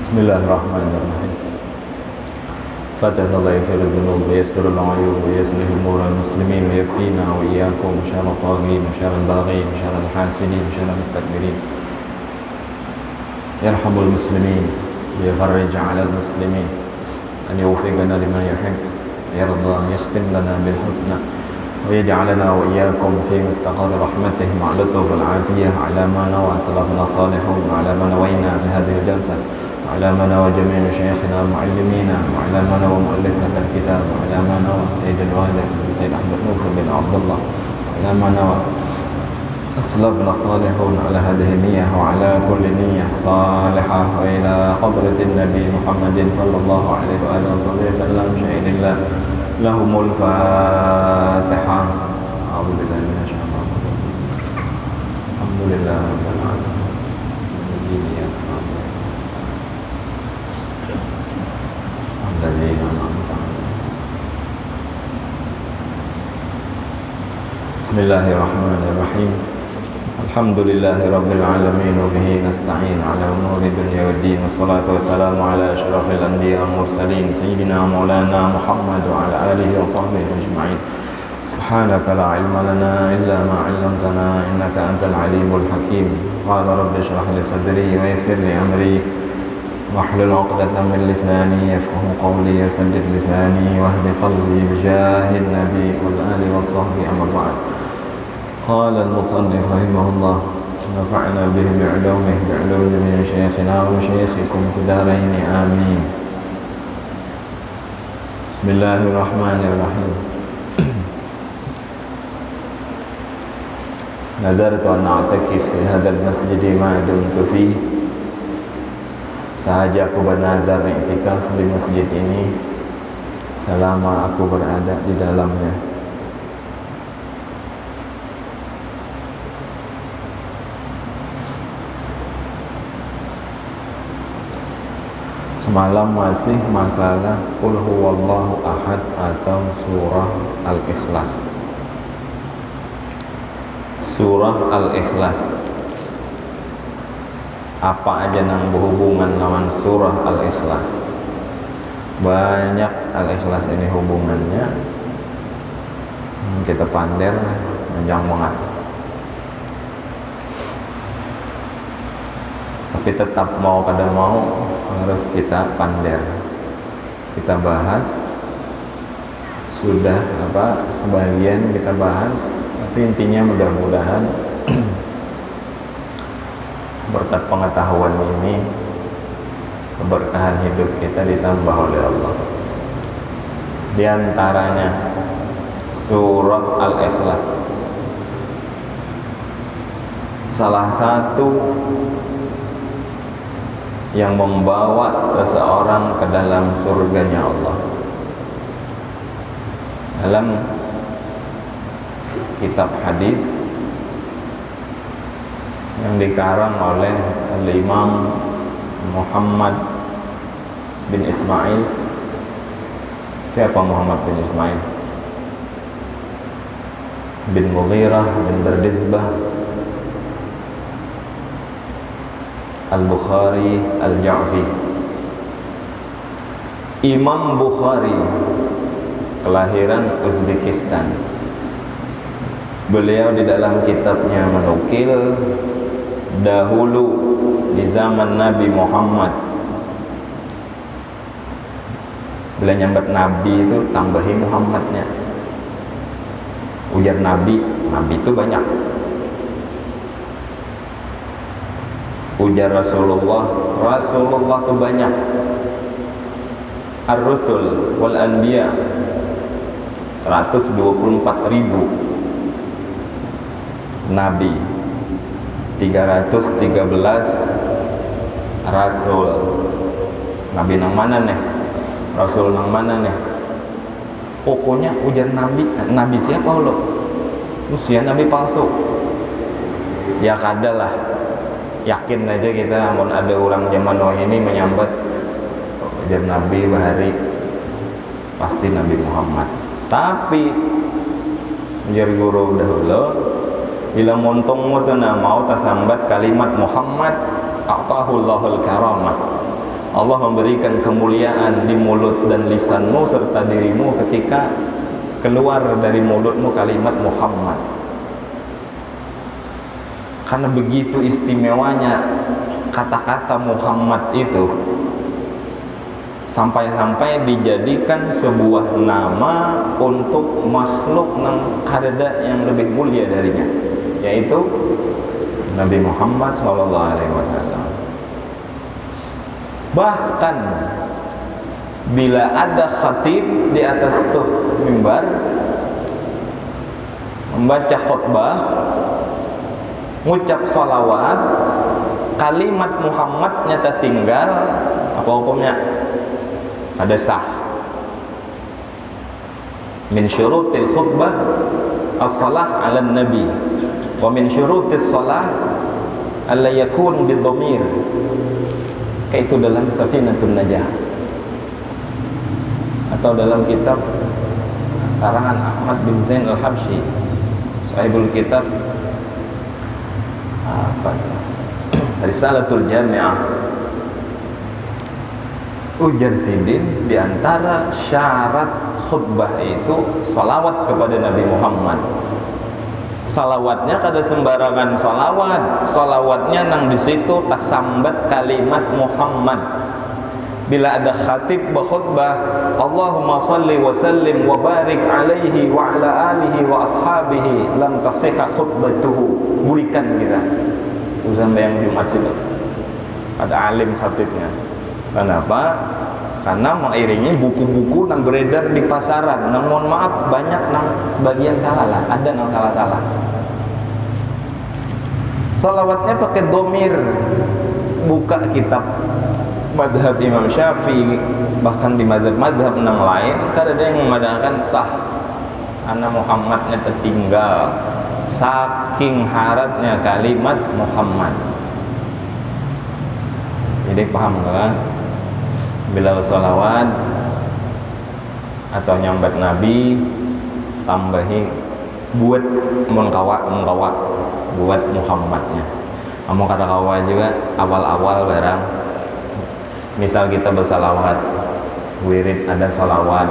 Bismillahirrahmanirrahim. Fatahna Allah yaghfiru dhunub wa yassirul uyub wa yuslih umura muslimin wa yakfina wa iyyakum syarra taghin wa syarra baghin wa syarra hasidin wa syarra mustakbirin. Yarhamul muslimin wa yafrij 'alal muslimin an yuwaffiqana lima yuhibbu wa yarda yakhtim lana bil husna wa yaj'alana wa iyyakum fi mustaqarri rahmatihi ma'a lutfi wal 'afiyah 'ala ma nawa salafuna salihun wa 'ala ma nawayna bi hadhihi al-jalsah وعلى من نوى جميع شيخنا ومعلمينا وعلى من نوى مؤلف هذا الكتاب وعلى من نوى سيد الوالد سيد أحمد نوح بن عبد الله وعلى من نوى أسلافنا الصالحون على هذه النية وعلى كل نية صالحة وإلى حضرة النبي محمد صلى الله عليه وآله وسلم شهيد الله لهم الفاتحة. أعوذ بالله من الشيطان الرجيم. الحمد لله رب العالمين. Bismillahirrahmanirrahim. Alhamdulillahi rabbil alamin wa bihi nasta'in ala umuri dunya waddin. Wassalatu wassalamu ala asyrafil anbiya wal mursalin sayyidina maulana Muhammad wa ala alihi wa sahbihi ajma'in. Subhanaka la ilma lana illa ma 'allamtana innaka antal alimul hakim. Qala rabbi shrah li sadri wa yassir li amri واحلل عقدة من لساني يفقهوا قولي وسدد لساني واهد قلبي بجاه النبي والآل والصحب أما بعد. قال المصنف رحمه الله نفعنا به بعلومه بعلوم من شيخنا وشيخكم في الدارين آمين. بسم الله الرحمن الرحيم. نذرت أن أعتكف في هذا المسجد ما دمت فيه. Sahaja aku bernazar iktikaf di masjid ini selama aku berada di dalamnya. Semalam masih masalah Qul huwallahu ahad atau surah Al-Ikhlas. Surah Al-Ikhlas. Apa aja yang berhubungan dengan surah Al-Ikhlas? Banyak Al-Ikhlas ini hubungannya. Kita pander panjang banget. Tapi tetap mau kada mau harus kita pander. Kita bahas sudah sebagian kita bahas, tapi intinya mudah-mudahan berkat pengetahuan ini keberkahan hidup kita ditambah oleh Allah. Di antaranya surah Al-Ikhlas, salah satu yang membawa seseorang ke dalam surganya Allah. Dalam kitab hadis yang dikarang oleh Imam Muhammad bin Ismail. Siapa Muhammad bin Ismail? Bin Mughirah bin Bardizbah Al-Bukhari Al-Ja'fi. Imam Bukhari kelahiran Uzbekistan. Beliau di dalam kitabnya menukil dahulu di zaman Nabi Muhammad, bila nyambat Nabi itu tambahi Muhammadnya. Ujar Nabi itu banyak. Ujar Rasulullah itu banyak. Ar-Rusul wal Anbiya 124.000. Nabi 313 Rasul. Nabi nang mana nih? Rasul nang mana nih? Pokoknya ujar Nabi siapa lo? Usia Nabi palsu. Ya kadalah. Yakin aja kita mau ada orang zaman wah ini menyambat ujar Nabi bahari pasti Nabi Muhammad. Tapi ujar guru dahulu bila montongmu tu nak mau tasambat kalimat Muhammad aqahullahul karamah, Allah memberikan kemuliaan di mulut dan lisanmu serta dirimu ketika keluar dari mulutmu kalimat Muhammad. Karena begitu istimewanya kata-kata Muhammad itu, sampai-sampai dijadikan sebuah nama untuk makhluk yang kadada yang lebih mulia darinya, yaitu Nabi Muhammad SAW. Bahkan bila ada khatib di atas mimbar membaca khutbah, ngucap salawat, kalimat Muhammadnya tertinggal, apa hukumnya? Ada sah. Min syurutil khutbah as-salah ala nabi, wa min syurutis salah alla yakun bidhamir. Kayak itu dalam Safinatun Najah atau dalam kitab karangan Ahmad bin Zain al-Habsyi, sahibul kitab Risalatul Jami'ah. Ujar Sidin, diantara syarat khutbah itu salawat kepada Nabi Muhammad. Salawatnya kada sembarangan salawat, salawatnya nang di situ tasambat kalimat Muhammad. Bila ada khatib berkhutbah, Allahumma salli wa sallim wa barik alaihi wa ala alihi wa ashabihi, lam tasihha khutbatuhu. Burikan kita itu sampai yang Jumat itu ada alim khatibnya. Kenapa? Karena mengiringi buku-buku yang beredar di pasaran. Nang mohon maaf banyak nang sebagian salah lah, ada nang salah-salah. Salawatnya pakai domir. Buka kitab madhab Imam Syafi'i, bahkan di madhab yang lain, karena ada yang mengadakan sah. Anak Muhammadnya tertinggal, saking haratnya kalimat Muhammad. Jadi paham kan? Bila salawat atau nyambat Nabi, tambahi buat mengkawak buat Muhammadnya. Kamu kata kawa juga awal-awal barang. Misal kita bersalawat, wirid ada salawat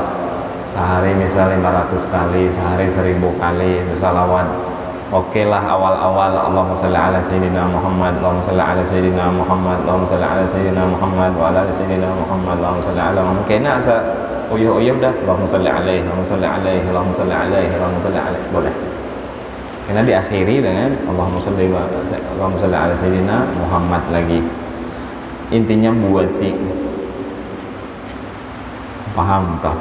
sehari misal 500 kali, sehari 1000 kali bersalawat. Oke lah awal-awal Allahumma salli ala sayyidina Muhammad, Allahumma salli ala sayyidina Muhammad, Allahumma salli ala sayyidina Muhammad wa ala sayyidina Muhammad, Allahumma salli ala Muhammad. Kena asa uyuh-uyuh dah, Allahumma salli alaihi, Allahumma salli alaihi, Allahumma salli alaihi, Allahumma salli alaihi. Boleh. Kena diakhiri dengan Allahumma salli ala sayyidina Muhammad lagi. Intinya buati. Paham tak?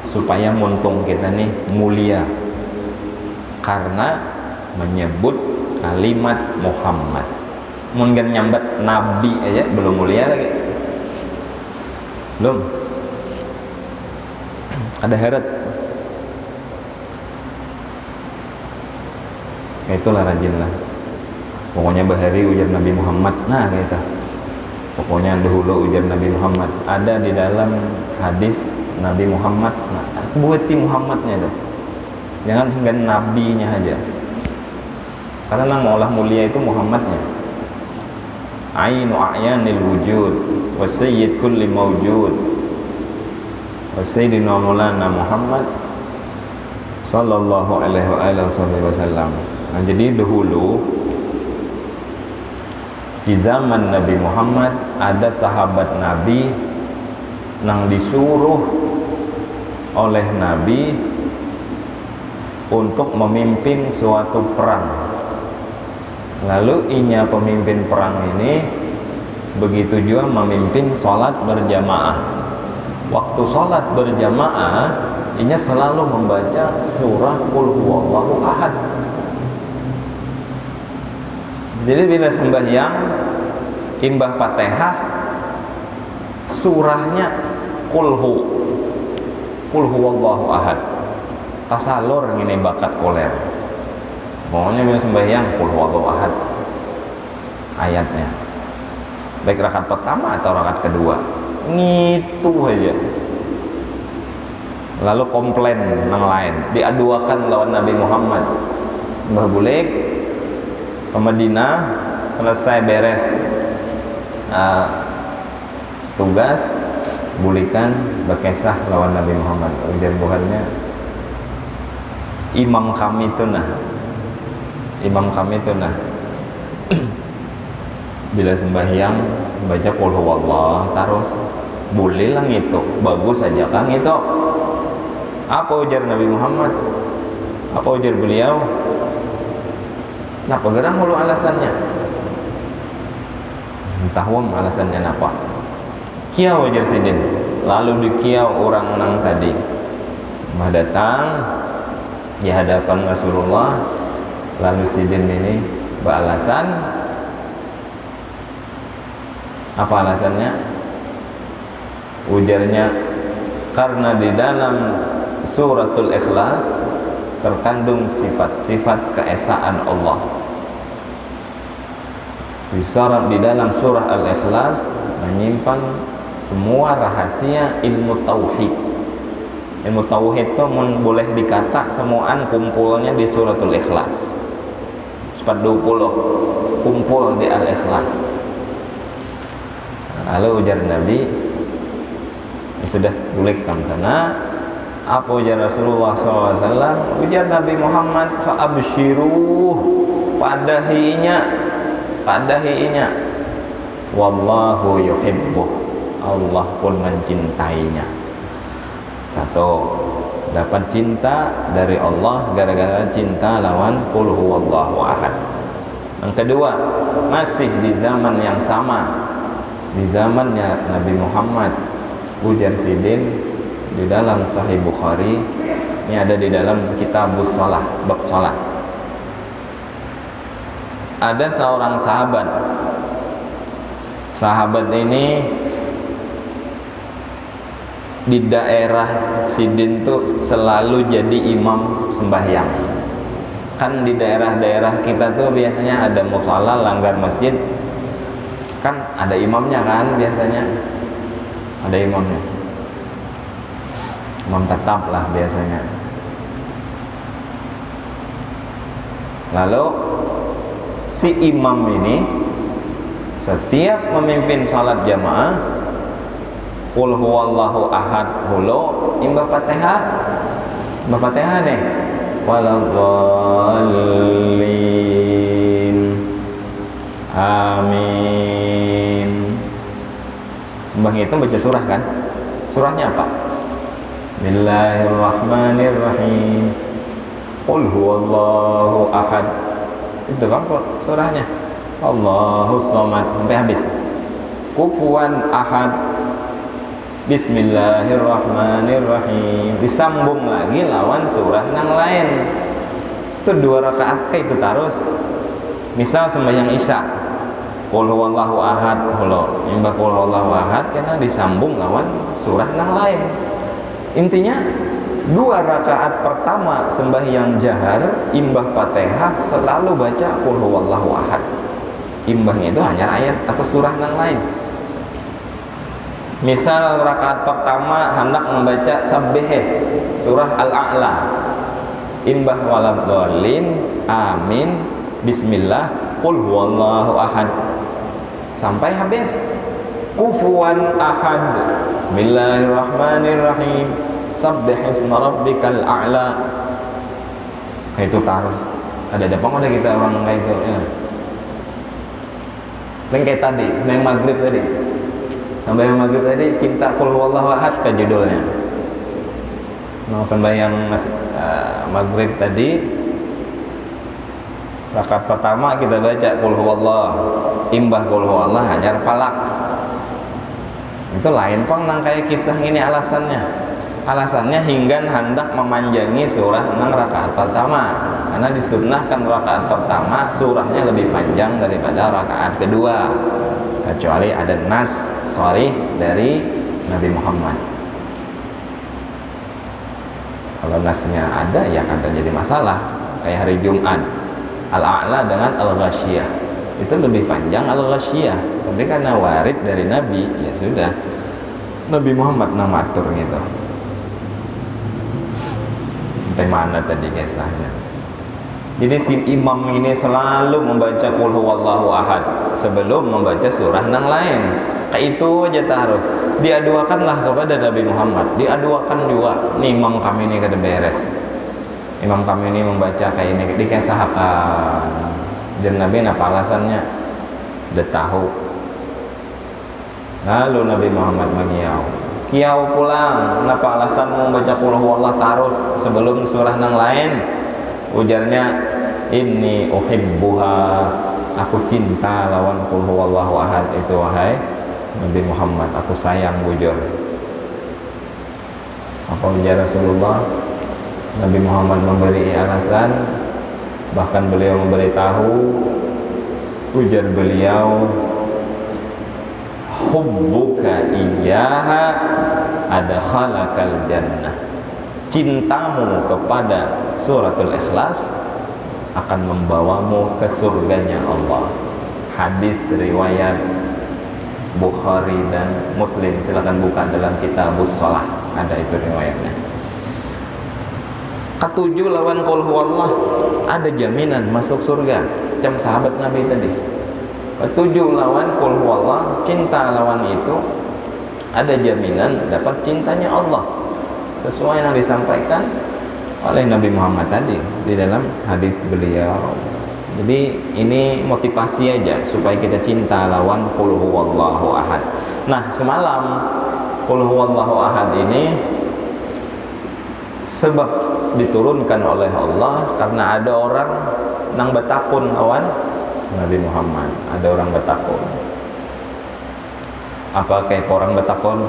Supaya muntung kita nih mulia karena menyebut kalimat Muhammad. Mungkin nyambat Nabi aja belum mulia lagi. Belum. Ada heret. Itulah rajinlah. Pokoknya bahari ujar Nabi Muhammad. Nah kita. Pokoknya dahulu ujar Nabi Muhammad. Ada di dalam hadis Nabi Muhammad. Nah, buati Muhammadnya itu. Jangan hingga nabinya aja. Karena yang maulah mulia itu Muhammadnya. Ainu a'yanil wujud wa sayyid kulli mawjud wa sayyidina maulana Muhammad sallallahu alaihi wasallam. Nah, jadi dahulu di zaman Nabi Muhammad ada sahabat Nabi yang disuruh oleh Nabi untuk memimpin suatu perang. Lalu inya pemimpin perang ini begitu juga memimpin sholat berjamaah. Waktu sholat berjamaah inya selalu membaca surah Qul Huwallahu Ahad. Jadi bila sembahyang imbah Fatihah surahnya Qul Huwallahu Ahad. Tasalur ini bakat koler. Pokoknya bila sembahyang Qul Huwallahu Ahad ayatnya. Baik rakaat pertama atau rakaat kedua. Gitu aja. Lalu komplain yang lain, diaduakan lawan Nabi Muhammad. Mbah Bulik ke Madinah, selesai beres tugas bulikan bekesah lawan Nabi Muhammad. Ujar buhannya imam kami itu nah bila sembahyang baca qul huwallah terus boleh lah itu bagus aja kan itu. Apa ujar Nabi Muhammad? Apa ujar beliau? Napa gerang hulu alasannya? Entah wong alasannya napa. Kiau ujar sidin. Lalu dikiau orang nang tadi mah datang di hadapan Rasulullah. Lalu sidin ini beralasan. Apa alasannya? Ujarnya karena di dalam suratul Ikhlas terkandung sifat-sifat keesaan Allah. Di dalam surah Al-Ikhlas menyimpan semua rahasia ilmu tauhid. Ilmu tauhid itu boleh dikata semuaan kumpulnya di suratul Ikhlas. 420 kumpul di Al-Ikhlas. Lalu ujar Nabi, sudah bulikkan sana. Apa ujar Rasulullah SAW? Ujar Nabi Muhammad, fa'abshiruh, padahinya, wallahu yuhibbuh, Allah pun mencintainya. Satu, dapat cinta dari Allah gara-gara cinta lawan qul huwallahu ahad. Yang kedua, masih di zaman yang sama, di zamannya Nabi Muhammad. Ujar sidin di dalam Sahih Bukhari, ini ada di dalam Kitabus Shalah, bab salat. Ada seorang sahabat ini di daerah sidin tuh selalu jadi imam sembahyang. Kan di daerah-daerah kita tuh biasanya ada mushola langgar masjid, kan ada imamnya kan biasanya. Ada imamnya, imam tetap lah biasanya. Lalu si imam ini setiap memimpin salat jamaah qul huwallahu ahad hulu imbah Fatihah, imbah Fatihah nih waladhdallin amin. Mbah itu baca surah kan? Surahnya apa? Bismillahirrahmanirrahim. Qul huwallahu ahad. Itu kan surahnya. Allahus samad sampai habis. Kufuwan ahad. Bismillahirrahmanirrahim. Disambung lagi lawan surah yang lain. Itu 2 rakaat kayak itu terus. Misal sembahyang Isya, qul huwallahu ahad hulu imbah qul huwallahu ahad karena disambung lawan surah yang lain. Intinya 2 rakaat pertama sembahyang jahar imbah Fatihah selalu baca qul huwallahu ahad. Imbahnya itu hanya ayat atau surah yang lain. Misal rakaat pertama hendak membaca Sabbihes surah Al-A'la, imbah waladhdallin amin bismillah qul huwallahu ahad sampai habis. Kufuwan ahad bismillahirrahmanirrahim sabbihisma rabbikal a'la. Kayak itu taruh. Ada Jepang udah kita orang kayak itu ya. Dan kayak tadi yang maghrib tadi sampai maghrib tadi cinta qul huwallahu ahad ke judulnya. Nah sampai yang maghrib tadi rakaat pertama kita baca qul huwallah imbah qul huwallah hanya palak. Itu lain pang nang kayak kisah ini alasannya hingga hendak memanjangi surah nang rakaat pertama karena disunnahkan rakaat pertama surahnya lebih panjang daripada rakaat kedua kecuali ada nas sharih dari Nabi Muhammad. Kalau nasnya ada ya akan jadi masalah. Kayak hari Jumat Al-A'la dengan Al-Ghasyiyah itu lebih panjang Al-Ghasyiyah, tapi karena warid dari Nabi ya sudah Nabi Muhammad namatur gitu. Sampai mana tadi kisahnya? Jadi si imam ini selalu membaca qul huwallahu ahad sebelum membaca surah yang lain. Kayak itu aja harus diaduakanlah kepada Nabi Muhammad, diaduakan juga nih imam kami ini kada beres, imam kami ini membaca kayak ini, dikesahakan. Dan Nabi apa alasannya? Udah tahu. Lalu Nabi Muhammad mengiau, kiau pulang, kenapa alasanmu membaca qul huwallahu terus sebelum surah yang lain? Ujarnya, inni uhibbuha, aku cinta lawan qul huwallahu ahad itu wahai Nabi Muhammad, aku sayang bujur. Apa ujar Rasulullah? Nabi Muhammad memberi alasan, bahkan beliau memberitahu. Ujar beliau, hubbuka iyyaha adkhalakal jannah, cintamu kepada suratul Ikhlas akan membawamu ke surganya Allah. Hadis riwayat Bukhari dan Muslim, silakan buka dalam Kitabus Shalah, ada itu riwayatnya. Ketujuh lawan qul huwallah, ada jaminan masuk surga, macam sahabat Nabi tadi. Ketujuh lawan qul huwallah, cinta lawan itu ada jaminan dapat cintanya Allah, sesuai yang disampaikan oleh Nabi Muhammad tadi di dalam hadis beliau. Jadi ini motivasi aja supaya kita cinta lawan qul huwallahu ahad. Nah, semalam qul huwallahu ahad ini sebab diturunkan oleh Allah karena ada orang nang betakun lawan Nabi Muhammad. Ada orang betakun. Apa kayak orang betakun?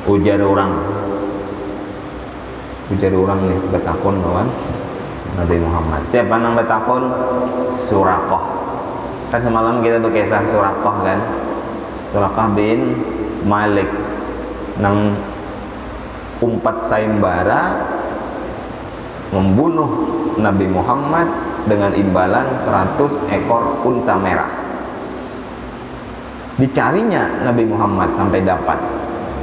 ujar orang nih betakun lawan Nabi Muhammad. Siapa nang betakun? Suraqah. Kan semalam kita berkisah Suraqah kan, Suraqah bin Malik nang umpat sayembara membunuh Nabi Muhammad dengan imbalan 100 ekor unta merah. Dicarinya Nabi Muhammad sampai dapat,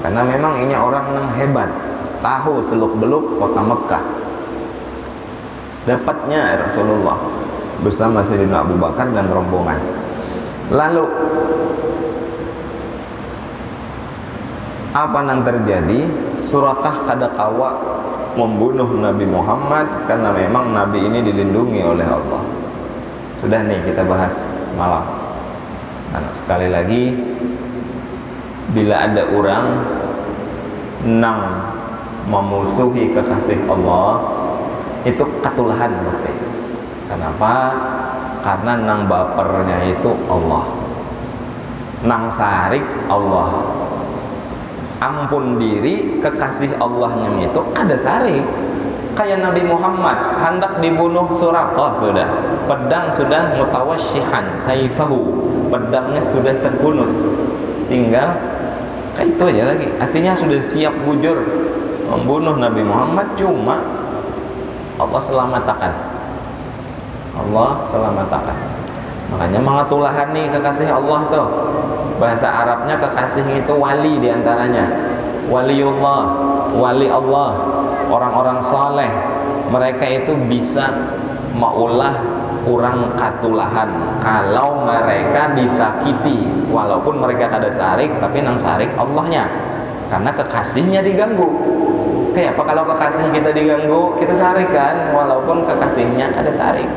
karena memang ini orang yang hebat, tahu seluk-beluk kota Mekah. Dapatnya Rasulullah bersama Sayyidina Abu Bakar dan rombongan. Lalu apa yang terjadi? Suraqah kada kawa membunuh Nabi Muhammad karena memang Nabi ini dilindungi oleh Allah. Sudah nih kita bahas semalam. Nah, sekali lagi, bila ada orang nang memusuhi kekasih Allah, itu ketulahan pasti. Kenapa? Karena nang bapernya itu Allah, nang sarik Allah. Ampun diri kekasih Allahnya itu ada sarik. Kayak Nabi Muhammad hendak dibunuh Suraqah, sudah pedang sudah mutawasyihan saifahu, pedangnya sudah terhunus, tinggal kayak itu aja lagi. Artinya sudah siap bujur membunuh Nabi Muhammad, cuma Allah selamatkan. Allah selamatkan. Makanya mengatulahan nih kekasih Allah tuh. Bahasa Arabnya kekasih itu wali diantaranya. Waliullah, wali Allah, orang-orang saleh. Mereka itu bisa maulah kurang katulahan kalau mereka disakiti, walaupun mereka kada sarik, tapi nang sarik Allahnya, karena kekasihnya diganggu. Kayak apa kalau kekasih kita diganggu, kita sarik kan, walaupun kekasihnya kada sarik.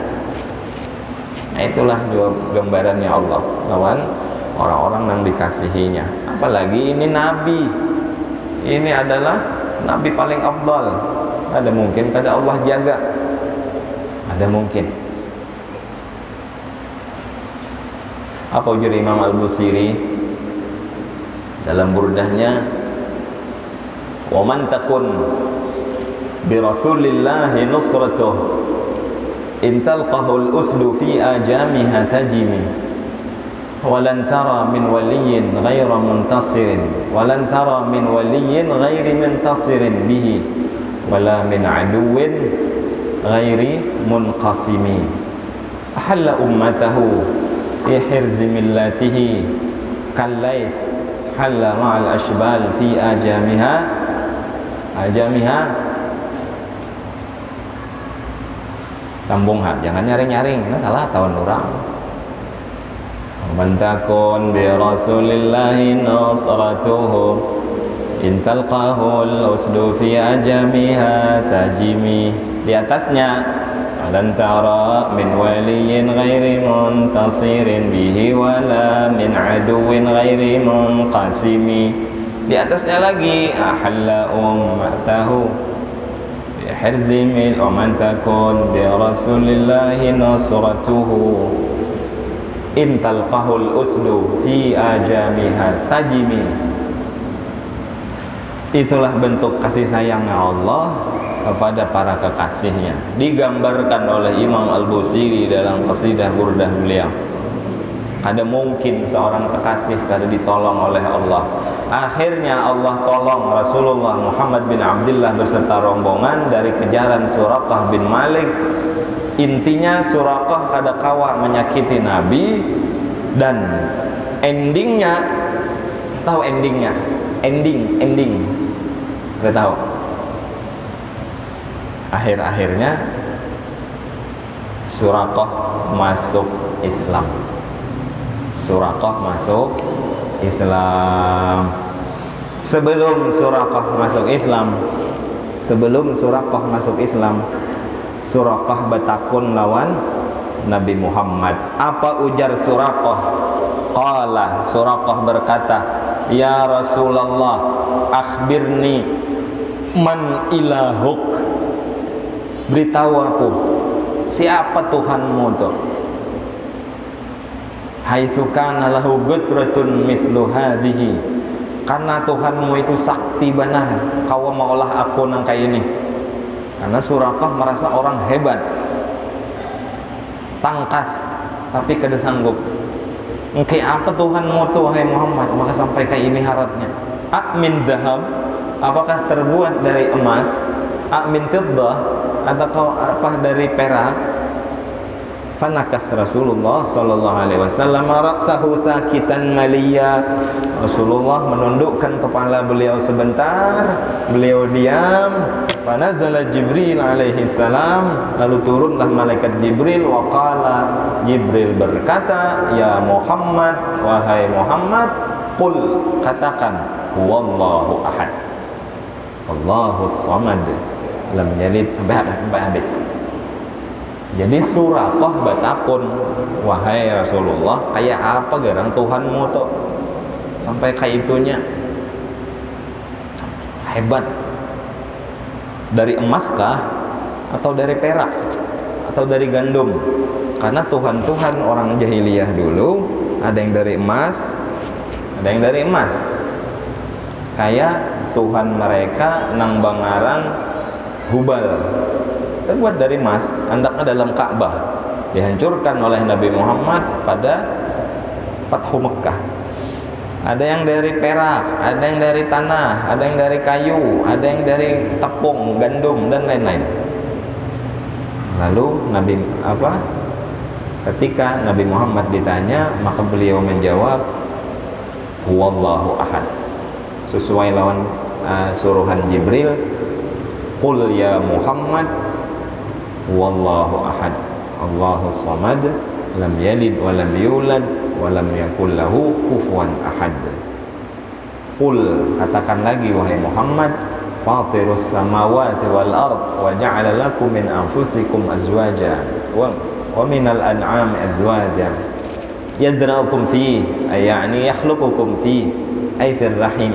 Nah, itulah dua gambarannya Allah lawan orang-orang yang dikasihinya. Apalagi ini Nabi, ini adalah Nabi paling afdal. Ada mungkin kada Allah jaga, ada mungkin. Apa ujar Imam Al-Busiri dalam burdahnya, wa man takun bi Rasulillahi nusratuh in talqahu al-usdu fi ajamiha tajimi walan tara min waliyyin ghaira muntasirin walan tara min waliyyin ghairi muntasirin bihi wala min aduwwin ghairi munqasimi ahalla ummatahu fi hirzi millatihi kallayth halla ma'al ashbal fi ajamiha Sambung jangan nyaring-nyaring, nah salah tahun orang. Man takun bi Rasulillahi nasratuhu in talqahu al-usdu fi ajamiha tajimi. Di atasnya alan tara min waliyin ghairi muntasirin bihi wala min aduwin ghairi munqasimi. Di atasnya lagi ahalla ummatahu bihirzimil wa man takun bi Rasulillahi nasratuhu in talqahul usdu fi ajamiha tajimi. Itulah bentuk kasih sayang Allah kepada para kekasihnya, digambarkan oleh Imam Al-Busiri dalam qasidah burdah beliau. Ada mungkin seorang kekasih kalau ditolong oleh Allah. Akhirnya Allah tolong Rasulullah Muhammad bin Abdullah beserta rombongan dari kejaran Suraqah bin Malik. Intinya Suraqah kadakawa menyakiti Nabi, dan endingnya, tahu endingnya? Ending. Udah tahu? Akhir-akhirnya Suraqah masuk Islam. Suraqah masuk Islam. Sebelum Suraqah masuk Islam, Suraqah bertakun lawan Nabi Muhammad. Apa ujar Suraqah? Qala, Suraqah berkata, ya Rasulullah, akhbirni man ilahuk. Beritahu aku, siapa Tuhanmu tuh? Haitsu kana lahu gutratun mislu hadhihi. Karena Tuhanmu itu sakti benar, kau maulah aku nang kayak ini. Karena Suraqah merasa orang hebat, tangkas, tapi kada sanggup. Engke apa Tuhanmu tuh, hai Muhammad? Maka sampai kayak ini harapnya. Amin dahab, apakah terbuat dari emas? Amin fiddah, atau apa dari perak? Fanakas Rasulullah sallallahu alaihi wasallam ra'sahu sakitan maliya. Rasulullah menundukkan kepala beliau sebentar, beliau diam. Fanazala Jibril alaihi salam, lalu turunlah malaikat Jibril. Wa qala, Jibril berkata, ya Muhammad, wahai Muhammad, qul, katakan, wallahu ahad, Allahus samad, lam yalid. Sampai habis. Jadi Suraqah batakun, wahai Rasulullah, kayak apa garang Tuhanmu tuh sampai kayak itunya hebat? Dari emas kah? Atau dari perak? Atau dari gandum? Karena Tuhan-Tuhan orang jahiliyah dulu ada yang dari emas, ada yang dari emas. Kayak Tuhan mereka nang bangaran Hubal, terbuat dari emas, andaknya dalam Ka'bah, dihancurkan oleh Nabi Muhammad pada Fathu Mekkah. Ada yang dari perak, ada yang dari tanah, ada yang dari kayu, ada yang dari tepung, gandum, dan lain-lain. Lalu ketika Nabi Muhammad ditanya, maka beliau menjawab, huwallahu ahad, sesuai lawan suruhan Jibril, qul ya Muhammad, wallahu ahad, Allahus samad, lam yalid wa lam yulad wa lam yakul lahu kufuwan ahad. Qul, katakan lagi wahai Muhammad, fatirus samawati wal ard wa ja'ala lakum min anfusikum azwaja wa minal an'ami azwaja yadra'ukum fi, ay yani yakhluqukum fi, ay fir rahim,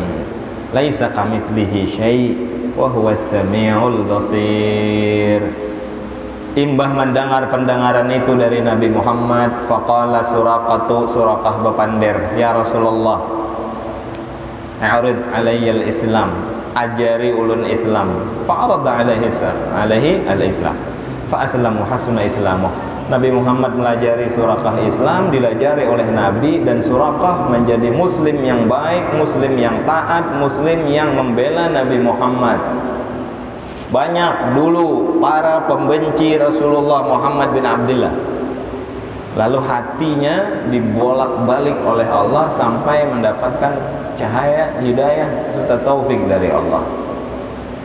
laisa kamitslihi syai' wa huwas samiul basir. Imbah mendengar pendengaran itu dari Nabi Muhammad, faqala Suraqah bepander, ya Rasulullah, a'rid alayyal Islam, ajari ulun Islam. Fa'arada alaihi al-Islam, fa'aslamu hasuna islamuh. Nabi Muhammad melajari Suraqah Islam, dilajari oleh Nabi, dan Suraqah menjadi muslim yang baik, muslim yang taat, muslim yang membela Nabi Muhammad. Banyak dulu para pembenci Rasulullah Muhammad bin Abdullah, lalu hatinya dibolak-balik oleh Allah sampai mendapatkan cahaya hidayah serta taufik dari Allah.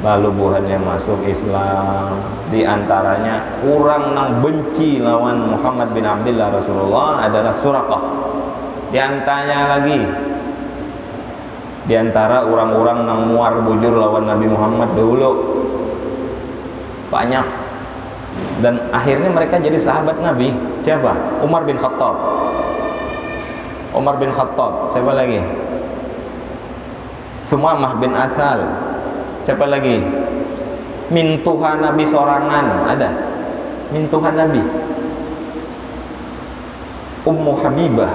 lalu buhannya masuk Islam. Di antaranya orang nang benci lawan Muhammad bin Abdullah Rasulullah adalah Suraqah. Di antaranya lagi, di antara orang-orang nang muar bujur lawan Nabi Muhammad dulu banyak, dan akhirnya mereka jadi sahabat Nabi. Siapa? Umar bin Khattab. Umar bin Khattab. Siapa lagi? Sumamah bin Asal. Siapa lagi? Mintuhan Nabi sorangan ada. Mintuhan Nabi. Ummu Habibah.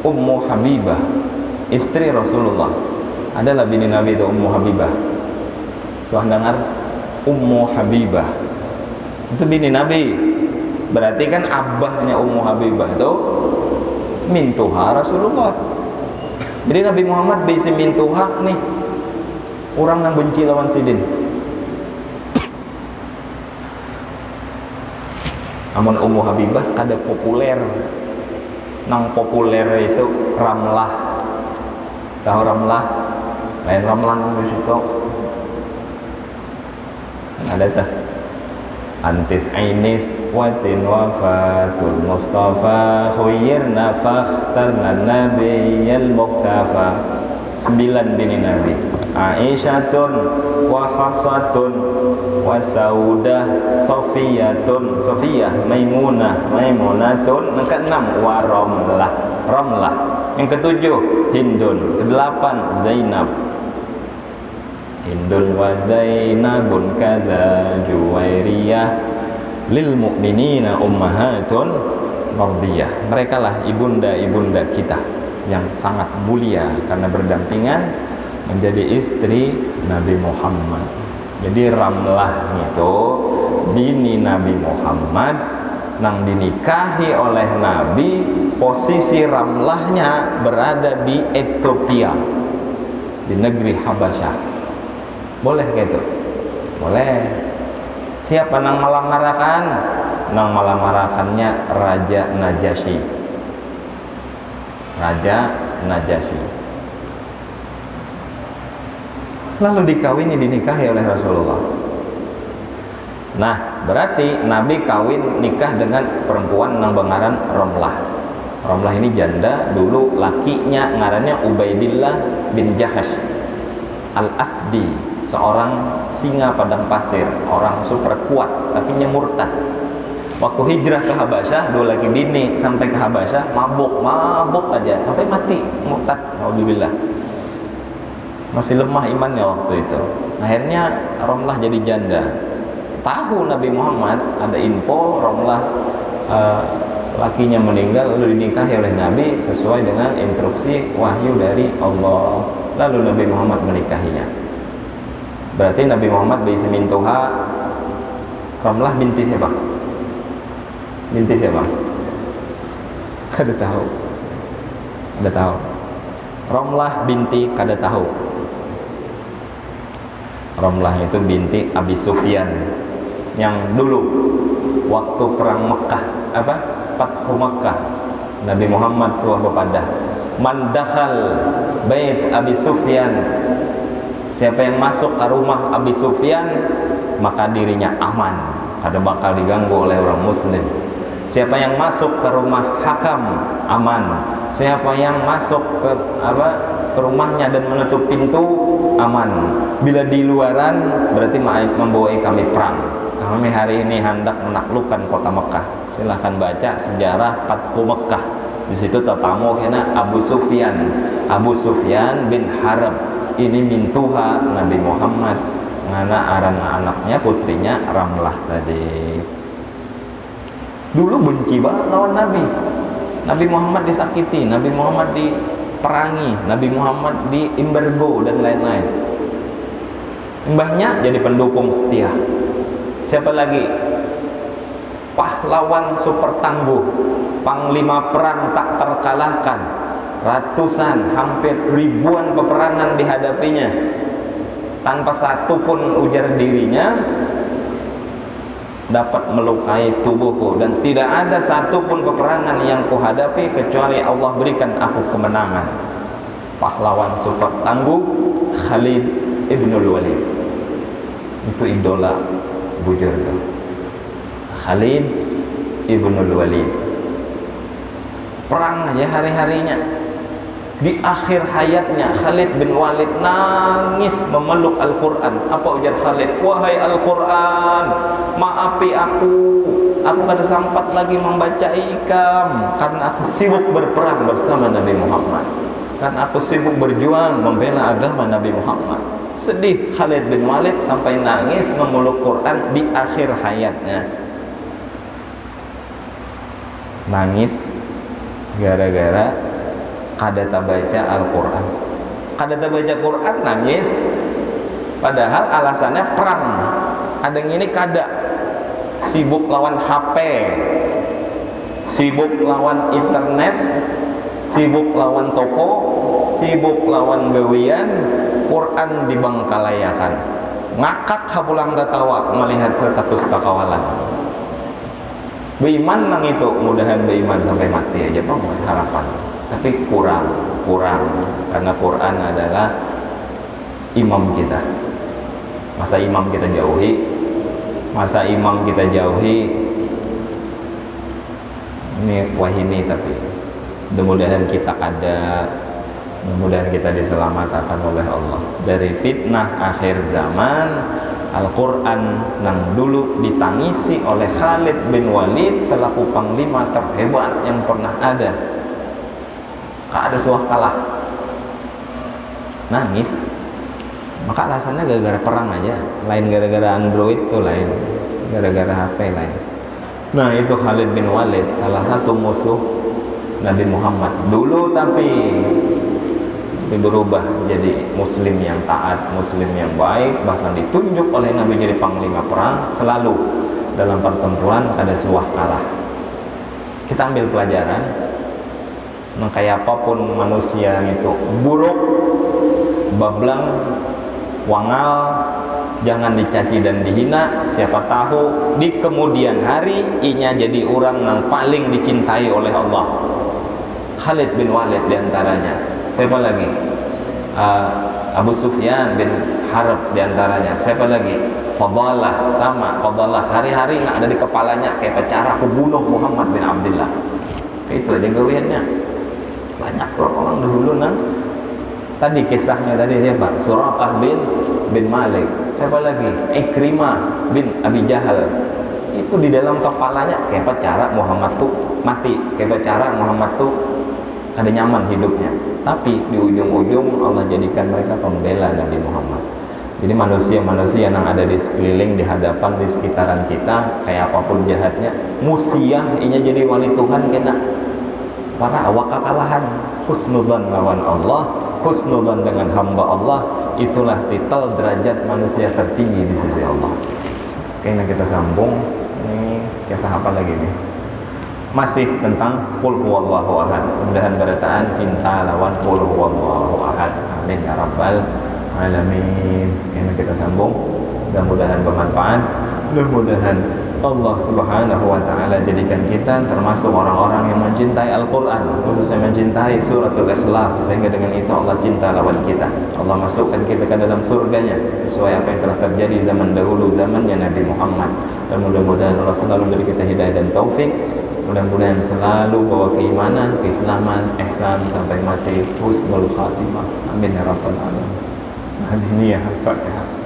Ummu Habibah, istri Rasulullah. Adalah bini Nabi itu Ummu Habibah. Soal dengar Ummu Habibah. Itu bini Nabi. Berarti kan abahnya Ummu Habibah itu mintuha Rasulullah. Jadi Nabi Muhammad bisa mintuha nih orang yang benci lawan sidin. Namun Ummu Habibah kada populer. Nang populer itu Ramlah. Tahu Ramlah? Lain Ramlan di situ. Ada tuh. Antis ainis watin wafatul Mustafa khuyyirna fakhtarna nabiyyal muktafa. 9 bini Nabi. Aisyatun wa Hafsatun wa Saudah Sofiyatun Sofiyah Maimunatun. Yang ke-6 wa Ramlah. Yang ke-7 Hindun. Ke-8 Zainab. Hindun wa Zainabun kadza Juwairiyah lil mu'minina ummahatun mardiyah. Mereka lah ibunda-ibunda kita yang sangat mulia karena berdampingan menjadi istri Nabi Muhammad. Jadi Ramlah itu bini Nabi Muhammad nang dinikahi oleh Nabi. Posisi Ramlahnya berada di Ethiopia, di negeri Habasyah. Boleh gitu? Boleh. Siapa nang melamarakan? Nang melamarakannya Raja Najasyi. Raja Najasyi. Lalu dikawini, dinikahi oleh Rasulullah. Nah, berarti Nabi kawin nikah dengan perempuan nang bengaran Ramlah. Ramlah ini janda, dulu lakinya ngarannya Ubaidillah bin Jahash Al-Asdi, seorang singa padang pasir, orang super kuat tapi murtad. Waktu hijrah ke Habasyah, dua laki bini sampai ke Habasyah mabuk aja sampai mati, murtad. Alhamdulillah. Masih lemah imannya waktu itu. Akhirnya Ramlah jadi janda. Tahu Nabi Muhammad, ada info Ramlah lakinya meninggal, lalu dinikahi oleh Nabi sesuai dengan instruksi wahyu dari Allah. Lalu Nabi Muhammad menikahinya. Berarti Nabi Muhammad bisa mintuha Ramlah binti siapa? Binti siapa? Kada tahu. Kada tahu. Ramlah binti kada tahu. Ramlah itu binti Abi Sufyan yang dulu waktu perang Mekah, Fathu Mekah, Nabi Muhammad suah bepada man dakhal bait Abi Sufyan, siapa yang masuk ke rumah Abi Sufyan maka dirinya aman, kada bakal diganggu oleh orang muslim. Siapa yang masuk ke rumah Hakam aman. Siapa yang masuk ke rumahnya dan menutup pintu aman. Bila di luaran berarti membawa kami perang. Kami hari ini hendak menaklukkan kota Mekah. Silahkan baca sejarah Fathu Mekah. Di situ tetamu kena Abu Sufyan. Abu Sufyan bin Harb. Ini mintuha Nabi Muhammad. Ngana arana anaknya putrinya Ramlah tadi. Dulu benci banget lawan Nabi. Nabi Muhammad disakiti, Nabi Muhammad diperangi, Nabi Muhammad diembargo dan lain-lain. Mbahnya jadi pendukung setia. Siapa lagi? Pahlawan super tangguh, panglima perang tak terkalahkan. Ratusan, hampir ribuan peperangan dihadapinya. Tanpa satu pun ujar dirinya dapat melukai tubuhku, dan tidak ada satupun peperangan yang kuhadapi kecuali Allah berikan aku kemenangan. Pahlawan super tangguh Khalid ibnul Walid. Itu idola bujur tuh. Khalid ibnul Walid. Perang aja hari-harinya. Di akhir hayatnya Khalid bin Walid nangis memeluk Al-Quran. Apa ujar Khalid? Wahai Al-Quran, maafi aku kada sempat lagi membaca ikam karena aku sibuk berperang bersama Nabi Muhammad, karena aku sibuk berjuang membela agama Nabi Muhammad. Sedih Khalid bin Walid sampai nangis memeluk Quran di akhir hayatnya. Nangis gara-gara kada baca Al-Quran. Kada baca Quran nangis, padahal alasannya perang. Ada yang ini kada sibuk lawan HP, sibuk lawan internet, sibuk lawan toko, sibuk lawan gawian, Quran dibangkalayakan. Ngakak hapulang tertawa melihat status kakawalan. Beriman nang itu, mudahan beriman sampai mati aja bang, harapan. Tapi kurang karena Quran adalah imam kita. Masa imam kita jauhi, ini wahini. Tapi mudah-mudahan kita mudah-mudahan kita diselamatkan oleh Allah dari fitnah akhir zaman. Al-Quran yang dulu ditangisi oleh Khalid bin Walid selaku panglima terhebat yang pernah ada, ada suah kalah, nangis. Maka alasannya gara-gara perang aja, lain gara-gara Android tuh, lain gara-gara HP lain. Nah itu Khalid bin Walid, salah satu musuh Nabi Muhammad dulu, tapi berubah jadi muslim yang taat, muslim yang baik, bahkan ditunjuk oleh Nabi jadi panglima perang. Selalu dalam pertempuran ada suah kalah. Kita ambil pelajaran, kayak apapun manusia itu buruk, bablang, wangal, jangan dicaci dan dihina. Siapa tahu di kemudian hari inya jadi orang yang paling dicintai oleh Allah. Khalid bin Walid diantaranya. Siapa lagi? Abu Sufyan bin Harb diantaranya. Siapa lagi? Fadalah, sama Fadalah. Hari-hari nggak ada di kepalanya kayak cara aku bunuh Muhammad bin Abdullah. Kayak itu aja gawiannya. Banyak orang dulu nang. Tadi kisahnya tadi siapa? Suraqah bin Malik. Siapa lagi? Ikrimah bin Abi Jahal. Itu di dalam kepalanya kayak cara Muhammad tuh mati, kayak cara Muhammad tuh ada nyaman hidupnya. Tapi di ujung-ujung Allah jadikan mereka pembela Nabi Muhammad. Jadi manusia-manusia yang ada di sekeliling, di hadapan, di sekitaran kita, kayak apapun jahatnya, musiah inya jadi wali Tuhan kena. Para awak kekalahan, husnudzan lawan Allah, husnudzan dengan hamba Allah, itulah titel derajat manusia tertinggi di sisi Allah. Oke, nah kita sambung. Ini kisah apa lagi nih? Masih tentang Qul huwallahu ahad. Mudahan berataan cinta lawan Qul huwallahu ahad. Amin ya rabbal alamin. Ini kita sambung. Mudah-mudahan bermanfaat. Mudah-mudahan Allah subhanahu wa ta'ala jadikan kita termasuk orang-orang yang mencintai Al-Quran, khususnya mencintai suratul Ikhlas, sehingga dengan itu Allah cinta lawan kita. Allah masukkan kita ke dalam surganya sesuai apa yang telah terjadi zaman dahulu, zamannya Nabi Muhammad. Dan mudah-mudahan Allah selalu beri kita hidayah dan taufik. Mudah-mudahan selalu bawa keimanan, keislaman, ihsan sampai mati, husnul khatimah. Amin ya rabbal alamin. Hadiniyah al-Fatihah.